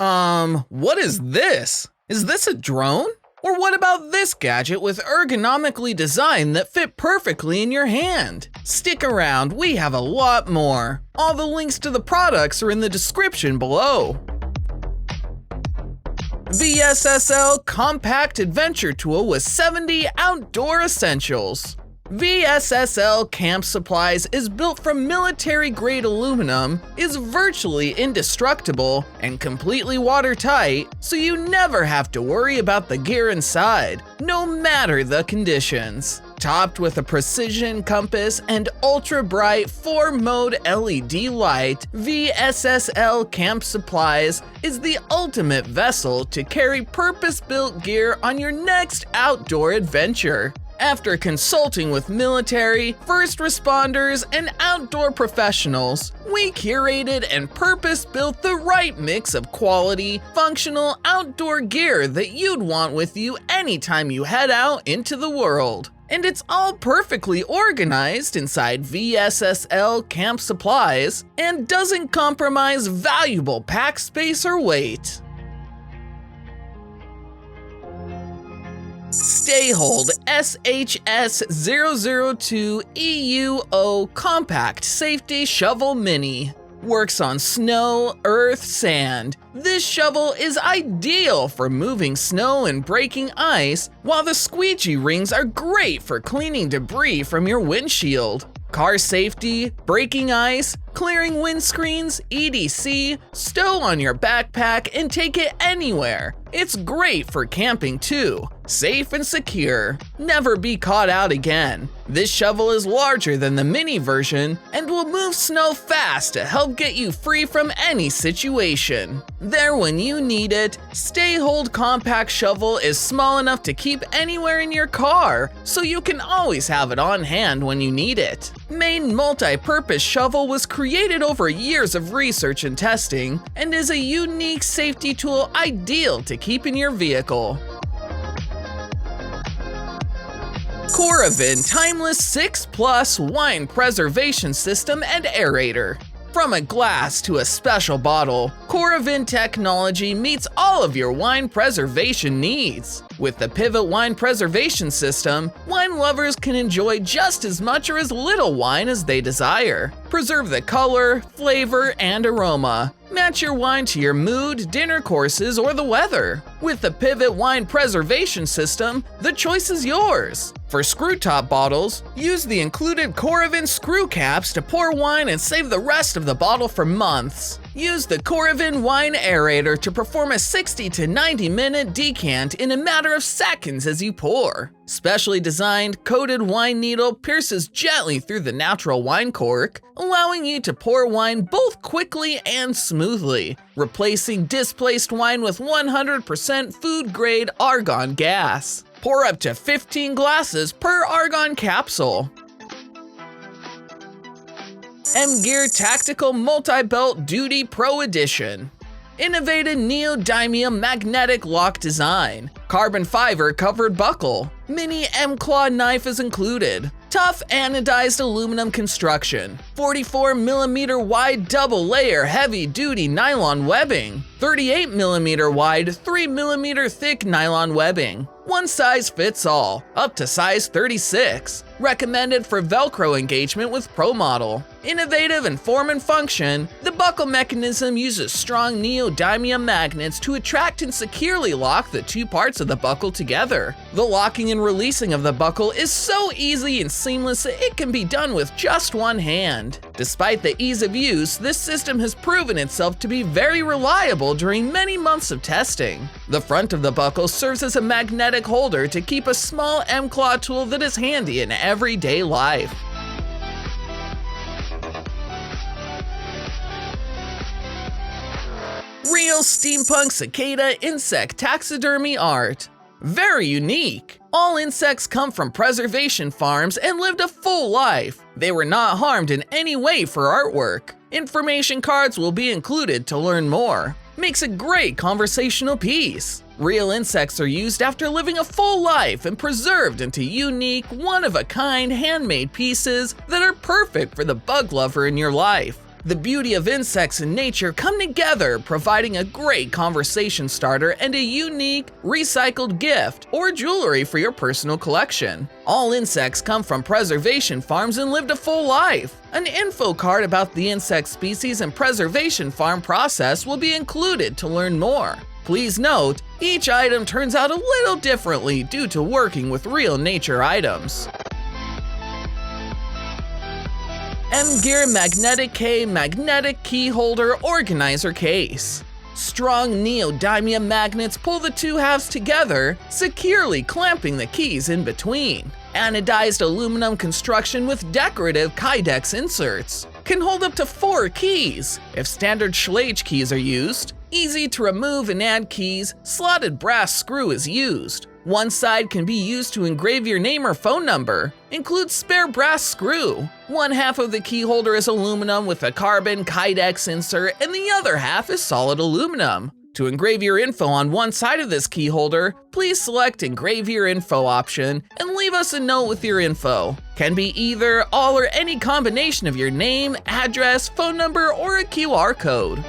What is this? Is this a drone? Or what about this gadget with ergonomically designed that fit perfectly in your hand? Stick around, we have a lot more. All the links to the products are in the description below. VSSL Compact Adventure Tool with 70 Outdoor Essentials. VSSL Camp Supplies is built from military-grade aluminum, is virtually indestructible, and completely watertight, so you never have to worry about the gear inside, no matter the conditions. Topped with a precision compass and ultra-bright 4-mode LED light, VSSL Camp Supplies is the ultimate vessel to carry purpose-built gear on your next outdoor adventure. After consulting with military, first responders, and outdoor professionals, we curated and purpose-built the right mix of quality, functional outdoor gear that you'd want with you anytime you head out into the world. And it's all perfectly organized inside VSSL Camp Supplies and doesn't compromise valuable pack space or weight. STAYHOLD SHS002 EUO Compact Safety Shovel Mini. Works on snow, earth, sand. This shovel is ideal for moving snow and breaking ice, while the squeegee rings are great for cleaning debris from your windshield. Car safety, breaking ice, clearing windscreens, etc. Stow on your backpack and take it anywhere. It's great for camping too. Safe and secure. Never be caught out again. This shovel is larger than the mini version and will move snow fast to help get you free from any situation. There when you need it, STAYHOLD Compact Shovel is small enough to keep anywhere in your car, so you can always have it on hand when you need it. Main multi-purpose shovel was created over years of research and testing and is a unique safety tool ideal to keep in your vehicle. Coravin Timeless 6+ Wine Preservation System and Aerator. From a glass to a special bottle, Coravin technology meets all of your wine preservation needs. With the Pivot Wine Preservation System, wine lovers can enjoy just as much or as little wine as they desire. Preserve the color, flavor, and aroma. Match your wine to your mood, dinner courses, or the weather. With the Pivot Wine Preservation System, the choice is yours. For screw top bottles, use the included Coravin screw caps to pour wine and save the rest of the bottle for months. Use the Coravin Wine Aerator to perform a 60 to 90 minute decant in a matter of seconds as you pour. Specially designed, coated wine needle pierces gently through the natural wine cork, allowing you to pour wine both quickly and smoothly, replacing displaced wine with 100% food-grade argon gas. Pour up to 15 glasses per argon capsule. MGear Tactical MultiBelt Duty Pro Edition. Innovative neodymium magnetic lock design. Carbon fiber covered buckle. Mini M-claw knife is included. Tough anodized aluminum construction. 44mm wide double layer heavy duty nylon webbing. 38mm wide 3mm thick nylon webbing. One size fits all, up to size 36. Recommended for Velcro engagement with Pro Model. Innovative in form and function, the buckle mechanism uses strong neodymium magnets to attract and securely lock the two parts of the buckle together. The locking and releasing of the buckle is so easy and seamless that it can be done with just one hand. Despite the ease of use, this system has proven itself to be very reliable during many months of testing. The front of the buckle serves as a magnetic holder to keep a small M-claw tool that is handy in everyday life. Real Steampunk Cicada Insect Taxidermy Art. Very unique. All insects come from preservation farms and lived a full life. They were not harmed in any way for artwork. Information cards will be included to learn more. Makes a great conversational piece. Real insects are used after living a full life and preserved into unique, one-of-a-kind handmade pieces that are perfect for the bug lover in your life. The beauty of insects and nature come together, providing a great conversation starter and a unique, recycled gift or jewelry for your personal collection. All insects come from preservation farms and lived a full life. An info card about the insect species and preservation farm process will be included to learn more. Please note, each item turns out a little differently due to working with real nature items. MGear Magneti-K Magnetic Key Holder Organizer Case. Strong neodymium magnets pull the two halves together, securely clamping the keys in between. Anodized aluminum construction with decorative Kydex inserts. Can hold up to 4 keys if standard Schlage keys are used. Easy to remove and add keys, slotted brass screw is used. One side can be used to engrave your name or phone number. Includes spare brass screw. One half of the key holder is aluminum with a carbon Kydex insert and the other half is solid aluminum. To engrave your info on one side of this key holder, please select Engrave Your Info option and leave us a note with your info. Can be either, all, or any combination of your name, address, phone number, or a QR code.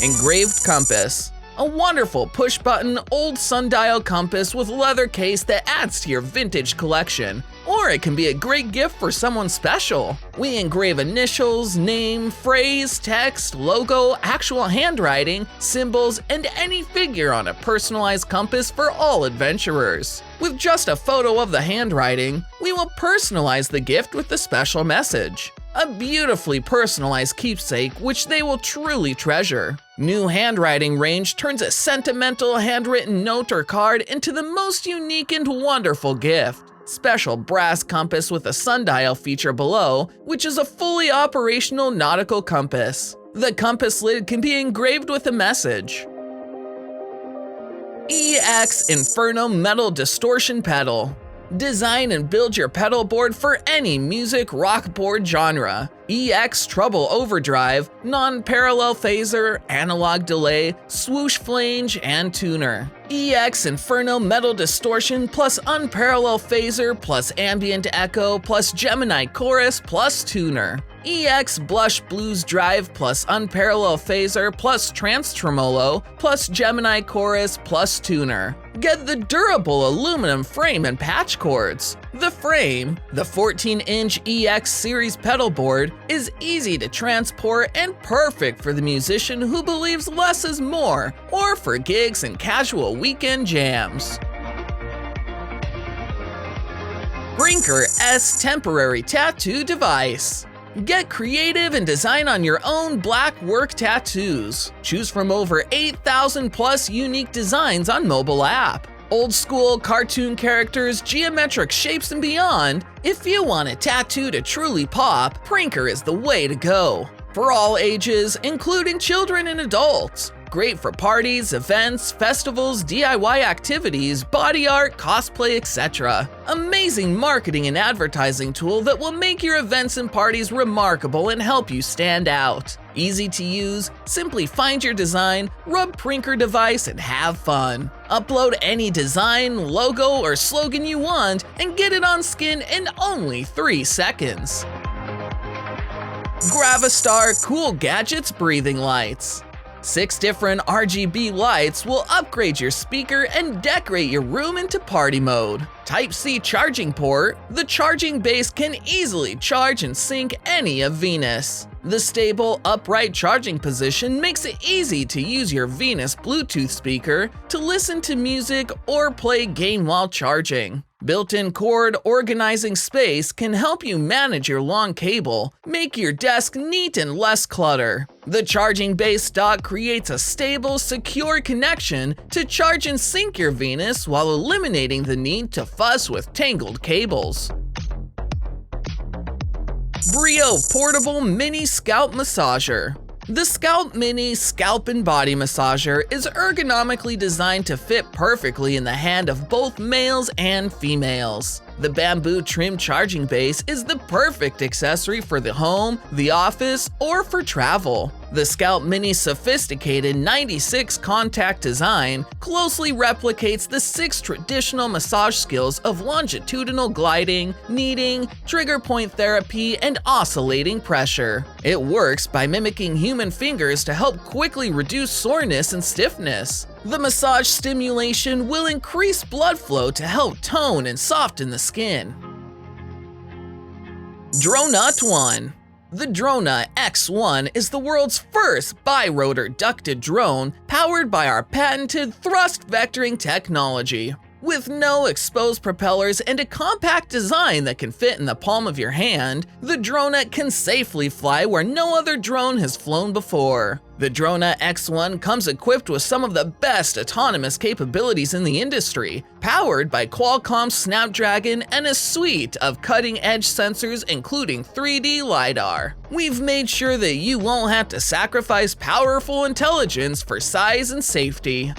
Engraved Compass. A wonderful push-button old sundial compass with leather case that adds to your vintage collection. Or it can be a great gift for someone special. We engrave initials, name, phrase, text, logo, actual handwriting, symbols, and any figure on a personalized compass for all adventurers. With just a photo of the handwriting, we will personalize the gift with a special message. A beautifully personalized keepsake which they will truly treasure. New handwriting range turns a sentimental handwritten note or card into the most unique and wonderful gift. Special brass compass with a sundial feature below, which is a fully operational nautical compass. The compass lid can be engraved with a message. EX Inferno Metal Distortion Pedal. Design and build your pedal board for any music rock board genre. EX Treble Overdrive, non-parallel phaser, analog delay, swoosh flange, and tuner. EX Inferno Metal Distortion plus unparalleled phaser plus ambient echo plus Gemini chorus plus tuner. EX Blush Blues Drive plus unparalleled phaser plus trance tremolo plus Gemini chorus plus tuner. Get the durable aluminum frame and patch cords. The frame, the 14-inch EX series pedal board, is easy to transport and perfect for the musician who believes less is more, or for gigs and casual weekend jams. Prinker S Temporary Tattoo Device. Get creative and design on your own black work tattoos. Choose from over 8,000 plus unique designs on mobile app. Old school cartoon characters, geometric shapes, and beyond. If you want a tattoo to truly pop, Prinker is the way to go. For all ages, including children and adults. Great for parties, events, festivals, DIY activities, body art, cosplay, etc. Amazing marketing and advertising tool that will make your events and parties remarkable and help you stand out. Easy to use, simply find your design, rub Prinker device, and have fun. Upload any design, logo, or slogan you want and get it on skin in only 3 seconds. Gravastar Cool Gadgets Breathing Lights. 6 different RGB lights will upgrade your speaker and decorate your room into party mode. Type-C charging port, the charging base can easily charge and sync any of Venus. The stable, upright charging position makes it easy to use your Venus Bluetooth speaker to listen to music or play game while charging. Built-in cord organizing space can help you manage your long cable, make your desk neat and less clutter. The charging base dock creates a stable, secure connection to charge and sync your Venus while eliminating the need to fuss with tangled cables. Breo Portable Mini Scalp Massager. The Scalp Mini Scalp and Body Massager is ergonomically designed to fit perfectly in the hand of both males and females. The bamboo trim charging base is the perfect accessory for the home, the office, or for travel. The Scalp Mini's sophisticated 96 contact design closely replicates the 6 traditional massage skills of longitudinal gliding, kneading, trigger point therapy, and oscillating pressure. It works by mimicking human fingers to help quickly reduce soreness and stiffness. The massage stimulation will increase blood flow to help tone and soften the skin. Dronut 1. The Dronut X1 is the world's first bi-rotor ducted drone powered by our patented thrust vectoring technology. With no exposed propellers and a compact design that can fit in the palm of your hand, the Dronut can safely fly where no other drone has flown before. The Dronut X1 comes equipped with some of the best autonomous capabilities in the industry, powered by Qualcomm's Snapdragon and a suite of cutting-edge sensors including 3D LiDAR. We've made sure that you won't have to sacrifice powerful intelligence for size and safety.